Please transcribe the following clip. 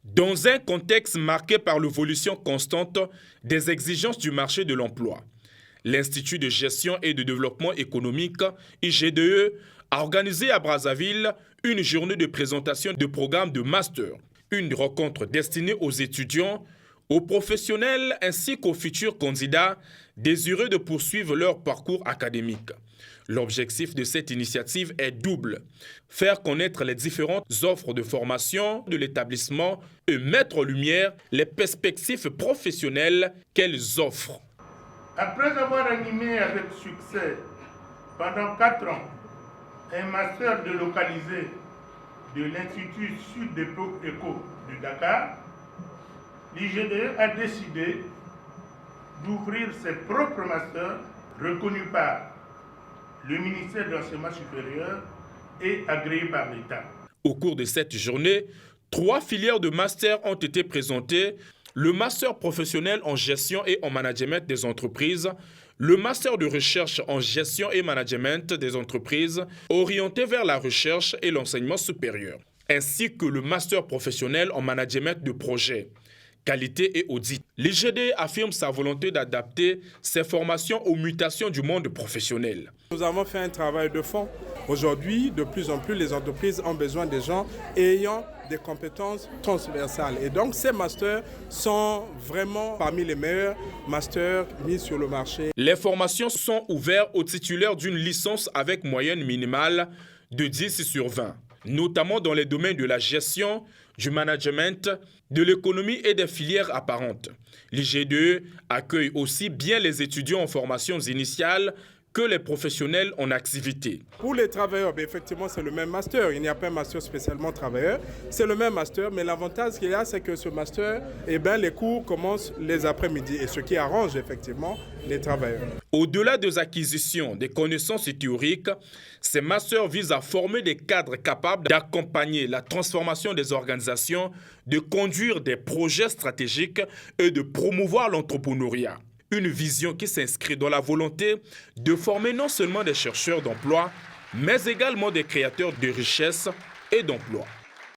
Dans un contexte marqué par l'évolution constante des exigences du marché de l'emploi, l'Institut de gestion et de développement économique, IGDE, a organisé à Brazzaville une journée de présentation de programmes de master, une rencontre destinée aux étudiants, aux professionnels ainsi qu'aux futurs candidats désireux de poursuivre leur parcours académique. L'objectif de cette initiative est double: faire connaître les différentes offres de formation de l'établissement et mettre en lumière les perspectives professionnelles qu'elles offrent. Après avoir animé avec succès pendant 4 ans un master délocalisé de l'Institut Sud Éco de Dakar, l'IGDE a décidé d'ouvrir ses propres masters reconnus par le ministère de l'Enseignement supérieur et agréés par l'État. Au cours de cette journée, 3 filières de master ont été présentées: le master professionnel en gestion et en management des entreprises, le master de recherche en gestion et management des entreprises orienté vers la recherche et l'enseignement supérieur, ainsi que le master professionnel en management de projet, qualité et audit. L'IGDE affirme sa volonté d'adapter ses formations aux mutations du monde professionnel. Nous avons fait un travail de fond. Aujourd'hui, de plus en plus, les entreprises ont besoin de gens ayant des compétences transversales. Et donc, ces masters sont vraiment parmi les meilleurs masters mis sur le marché. Les formations sont ouvertes aux titulaires d'une licence avec moyenne minimale de 10 sur 20, notamment dans les domaines de la gestion, du management, de l'économie et des filières apparentes. L'IGDE accueille aussi bien les étudiants en formations initiales que les professionnels en activité. Pour les travailleurs, effectivement, c'est le même master. Il n'y a pas un master spécialement travailleur. C'est le même master, mais l'avantage qu'il y a, c'est que ce master, les cours commencent les après-midi, et ce qui arrange effectivement les travailleurs. Au-delà des acquisitions des connaissances théoriques, ces masters visent à former des cadres capables d'accompagner la transformation des organisations, de conduire des projets stratégiques et de promouvoir l'entrepreneuriat. Une vision qui s'inscrit dans la volonté de former non seulement des chercheurs d'emploi, mais également des créateurs de richesses et d'emplois.